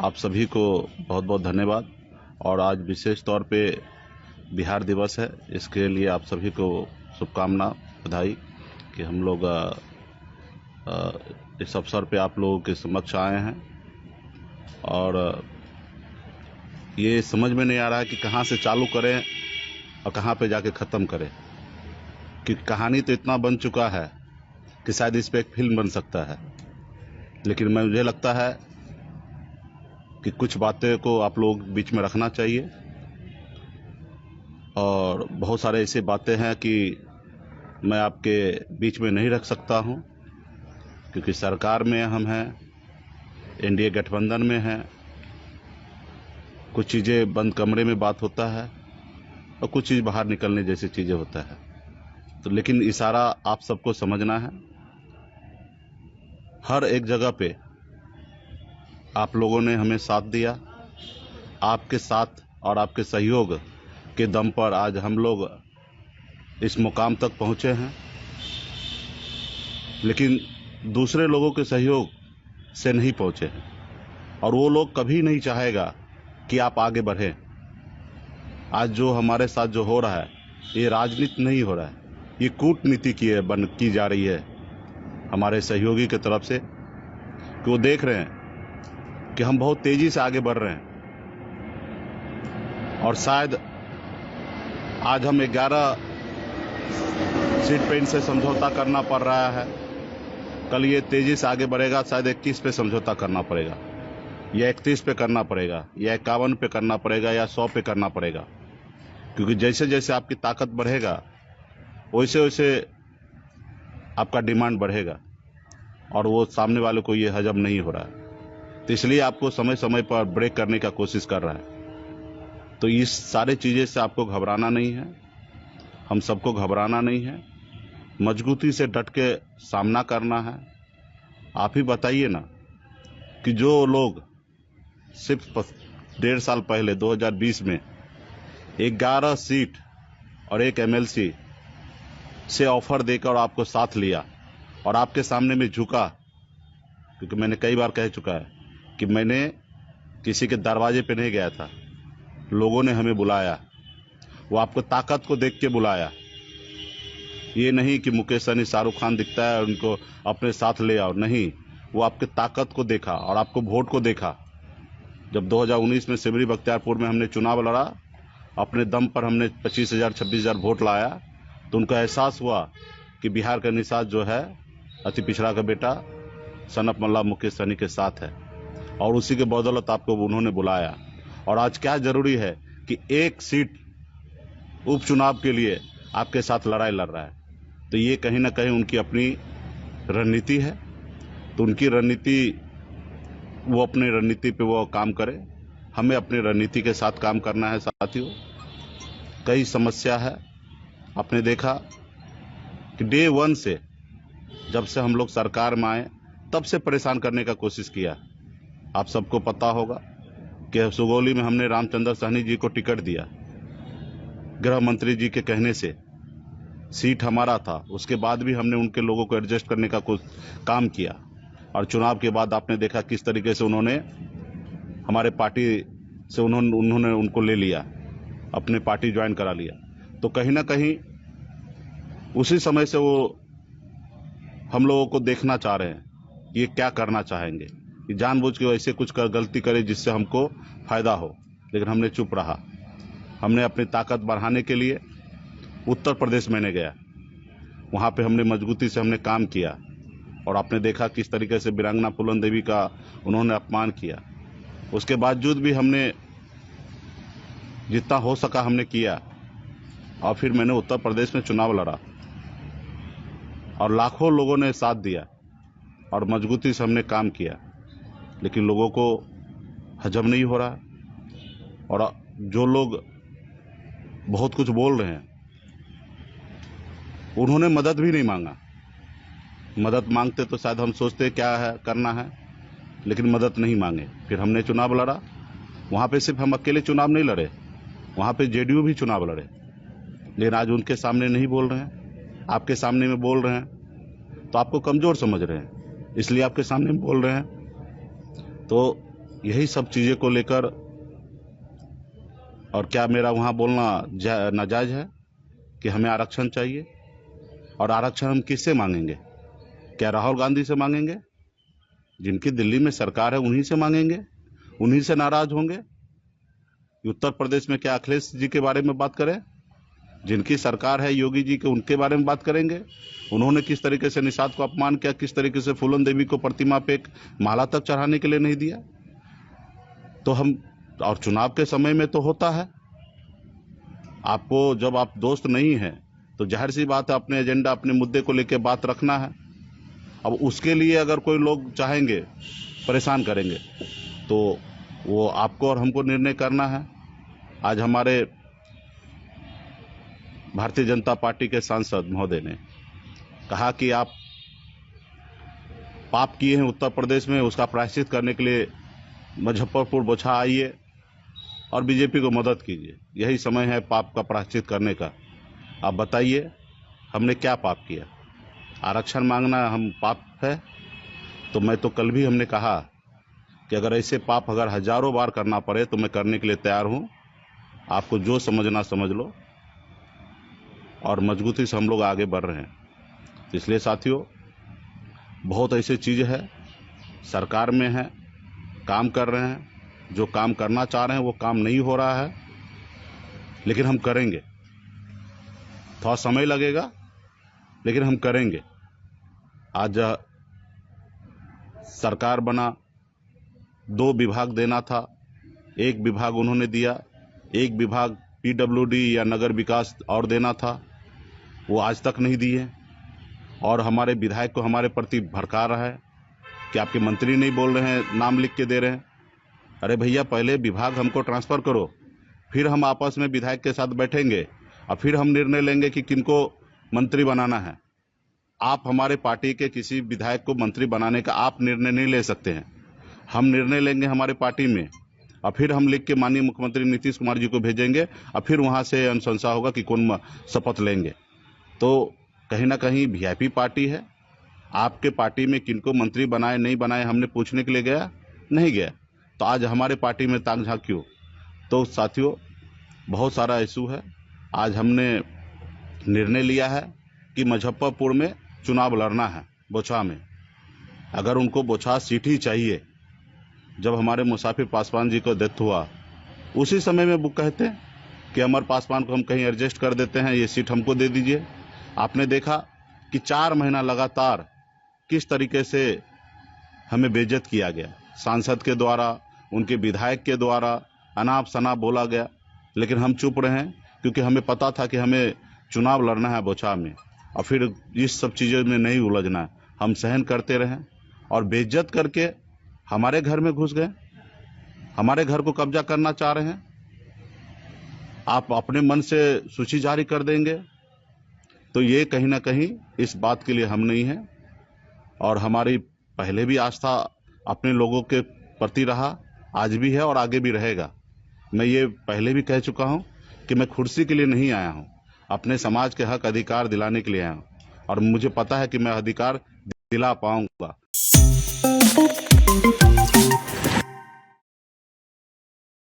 आप सभी को बहुत बहुत धन्यवाद। और आज विशेष तौर पे बिहार दिवस है, इसके लिए आप सभी को शुभकामना, बधाई कि हम लोग इस अवसर पे आप लोगों के समक्ष आए हैं। और ये समझ में नहीं आ रहा है कि कहाँ से चालू करें और कहाँ पे जाके ख़त्म करें, कि कहानी तो इतना बन चुका है कि शायद इस पे एक फिल्म बन सकता है। लेकिन मुझे लगता है कि कुछ बातें को आप लोग बीच में रखना चाहिए, और बहुत सारे ऐसी बातें हैं कि मैं आपके बीच में नहीं रख सकता हूं, क्योंकि सरकार में हम हैं, एनडीए गठबंधन में हैं। कुछ चीज़ें बंद कमरे में बात होता है और कुछ चीज़ बाहर निकलने जैसी चीज़ें होता है। तो लेकिन इशारा आप सबको समझना है। हर एक जगह पे आप लोगों ने हमें साथ दिया। आपके साथ और आपके सहयोग के दम पर आज हम लोग इस मुकाम तक पहुंचे हैं। लेकिन दूसरे लोगों के सहयोग से नहीं पहुंचे हैं, और वो लोग कभी नहीं चाहेगा कि आप आगे बढ़ें। आज जो हमारे साथ जो हो रहा है, ये राजनीति नहीं हो रहा है, ये कूटनीति की जा रही है हमारे सहयोगी की तरफ से, कि वो देख रहे हैं कि हम बहुत तेजी से आगे बढ़ रहे हैं। और शायद आज हम 11 सीट पे इनसे समझौता करना पड़ रहा है, कल ये तेजी से आगे बढ़ेगा, शायद 21 पे समझौता करना पड़ेगा, या 31 पे करना पड़ेगा, या 51 पे करना पड़ेगा, या 100 पे करना पड़ेगा। क्योंकि जैसे जैसे आपकी ताकत बढ़ेगा वैसे वैसे आपका डिमांड बढ़ेगा, और वो सामने वाले को ये हजम नहीं हो रहा है। तो इसलिए आपको समय समय पर ब्रेक करने का कोशिश कर रहा है। तो इस सारे चीज़ें से आपको घबराना नहीं है, हम सबको घबराना नहीं है, मजबूती से डट के सामना करना है। आप ही बताइए ना कि जो लोग सिर्फ 1.5 साल पहले 2020 में 11 सीट और 1 MLC से ऑफर देकर आपको साथ लिया और आपके सामने में झुका, क्योंकि मैंने कई बार कह चुका है कि मैंने किसी के दरवाजे पे नहीं गया था, लोगों ने हमें बुलाया। वो आपको ताकत को देख के बुलाया, ये नहीं कि मुकेश सहनी शाहरुख खान दिखता है उनको अपने साथ ले आओ, नहीं, वो आपके ताकत को देखा और आपको वोट को देखा। जब 2019 में सिमरी बख्तियारपुर में हमने चुनाव लड़ा, अपने दम पर हमने 25,000 26,000 वोट लाया, तो उनको एहसास हुआ कि बिहार का निषाद जो है, अति पिछड़ा का बेटा सनत मल्ला मुकेश सहनी के साथ है, और उसी के बदौलत आपको उन्होंने बुलाया। और आज क्या जरूरी है कि 1 सीट उपचुनाव के लिए आपके साथ लड़ाई लड़ रहा है। तो ये कहीं ना कहीं उनकी अपनी रणनीति है। तो उनकी रणनीति, वो अपनी रणनीति पे वो काम करे, हमें अपनी रणनीति के साथ काम करना है। साथियों, कई समस्या है। आपने देखा कि डे 1 से, जब से हम लोग सरकार में आए, तब से परेशान करने का कोशिश किया। आप सबको पता होगा कि सुगौली में हमने रामचंद्र सहनी जी को टिकट दिया, गृह मंत्री जी के कहने से सीट हमारा था। उसके बाद भी हमने उनके लोगों को एडजस्ट करने का कुछ काम किया, और चुनाव के बाद आपने देखा किस तरीके से उन्होंने हमारे पार्टी से उन्होंने उनको ले लिया, अपने पार्टी ज्वाइन करा लिया। तो कहीं ना कहीं उसी समय से वो हम लोगों को देखना चाह रहे हैं, ये क्या करना चाहेंगे, कि जानबूझ के ऐसे कुछ गलती करे जिससे हमको फायदा हो। लेकिन हमने चुप रहा। हमने अपनी ताकत बढ़ाने के लिए उत्तर प्रदेश में गया, वहाँ पे हमने मजबूती से हमने काम किया, और आपने देखा किस तरीके से वीरांगना फूलन देवी का उन्होंने अपमान किया। उसके बावजूद भी हमने जितना हो सका हमने किया, और फिर मैंने उत्तर प्रदेश में चुनाव लड़ा, और लाखों लोगों ने साथ दिया, और मजबूती से हमने काम किया। लेकिन लोगों को हजम नहीं हो रहा, और जो लोग बहुत कुछ बोल रहे हैं, उन्होंने मदद भी नहीं मांगा। मदद मांगते तो शायद हम सोचते क्या है करना है, लेकिन मदद नहीं मांगे। फिर हमने चुनाव लड़ा, वहाँ पे सिर्फ हम अकेले चुनाव नहीं लड़े, वहाँ पे जेडीयू भी चुनाव लड़े। लेकिन आज उनके सामने नहीं बोल रहे हैं, आपके सामने में बोल रहे हैं, तो आपको कमज़ोर समझ रहे हैं, इसलिए आपके सामने में बोल रहे हैं। तो यही सब चीज़ें को लेकर, और क्या मेरा वहाँ बोलना नाजायज़ है कि हमें आरक्षण चाहिए? और आरक्षण हम किससे मांगेंगे? क्या राहुल गांधी से मांगेंगे? जिनकी दिल्ली में सरकार है उन्हीं से मांगेंगे? उन्हीं से नाराज होंगे? उत्तर प्रदेश में क्या अखिलेश जी के बारे में बात करें? जिनकी सरकार है योगी जी के, उनके बारे में बात करेंगे? उन्होंने किस तरीके से निषाद को अपमान किया, किस तरीके से फूलन देवी को प्रतिमा पे एक माला तक चढ़ाने के लिए नहीं दिया? तो हम, और चुनाव के समय में तो होता है, आपको जब आप दोस्त नहीं हैं तो जाहिर सी बात है अपने एजेंडा, अपने मुद्दे को लेकर बात रखना है। अब उसके लिए अगर कोई लोग चाहेंगे, परेशान करेंगे, तो वो आपको और हमको निर्णय करना है। आज हमारे भारतीय जनता पार्टी के सांसद महोदय ने कहा कि आप पाप किए हैं उत्तर प्रदेश में, उसका प्रायश्चित करने के लिए मुजफ्फरपुर बोछा आइए और बीजेपी को मदद कीजिए। यही समय है पाप का प्रायश्चित करने का। आप बताइए हमने क्या पाप किया? आरक्षण मांगना हम पाप है? तो मैं तो कल भी हमने कहा कि अगर ऐसे पाप अगर हजारों बार करना पड़े तो मैं करने के लिए तैयार हूं। आपको जो समझना समझ लो, और मजबूती से हम लोग आगे बढ़ रहे हैं। इसलिए साथियों, बहुत ऐसी चीज़ है, सरकार में है, काम कर रहे हैं, जो काम करना चाह रहे हैं वो काम नहीं हो रहा है, लेकिन हम करेंगे। थोड़ा समय लगेगा लेकिन हम करेंगे। आज सरकार बना, 2 विभाग देना था, 1 विभाग उन्होंने दिया, 1 विभाग पीडब्ल्यूडी या नगर विकास और देना था, वो आज तक नहीं दिए। और हमारे विधायक को हमारे प्रति भड़का रहा है कि आपके मंत्री नहीं बोल रहे हैं, नाम लिख के दे रहे हैं। अरे भैया, पहले विभाग हमको ट्रांसफ़र करो, फिर हम आपस में विधायक के साथ बैठेंगे और फिर हम निर्णय लेंगे कि किनको मंत्री बनाना है। आप हमारे पार्टी के किसी विधायक को मंत्री बनाने का आप निर्णय नहीं ले सकते हैं। हम निर्णय लेंगे हमारे पार्टी में, और फिर हम लिख के माननीय मुख्यमंत्री नीतीश कुमार जी को भेजेंगे, और फिर वहाँ से अनुशंसा होगा कि कौन शपथ लेंगे। तो कहीं ना कहीं वीआईपी पार्टी है। आपके पार्टी में किनको मंत्री बनाए नहीं बनाए हमने पूछने के लिए गया नहीं गया, तो आज हमारे पार्टी में ताक झांक क्यों? तो साथियों, बहुत सारा इशू है। आज हमने निर्णय लिया है कि मुजफ्फरपुर में चुनाव लड़ना है, बोछा में। अगर उनको बोछा सीट ही चाहिए, जब हमारे मुसाफिर पासवान जी को डेथ हुआ उसी समय में वो कहते हैं कि अमर पासवान को हम कहीं एडजस्ट कर देते हैं, ये सीट हमको दे दीजिए। आपने देखा कि 4 महीना लगातार किस तरीके से हमें बेइज्जत किया गया, सांसद के द्वारा, उनके विधायक के द्वारा अनाप शनाप बोला गया, लेकिन हम चुप रहे क्योंकि हमें पता था कि हमें चुनाव लड़ना है बोछा में, और फिर इस सब चीज़ों में नहीं उलझना है। हम सहन करते रहे और बेइज्जत करके हमारे घर में घुस गए, हमारे घर को कब्जा करना चाह रहे हैं। आप अपने मन से सूची जारी कर देंगे, तो ये कहीं ना कहीं इस बात के लिए हम नहीं हैं। और हमारी पहले भी आस्था अपने लोगों के प्रति रहा, आज भी है और आगे भी रहेगा। मैं ये पहले भी कह चुका हूँ कि मैं कुर्सी के लिए नहीं आया हूँ, अपने समाज के हक अधिकार दिलाने के लिए आया हूँ, और मुझे पता है कि मैं अधिकार दिला पाऊंगा।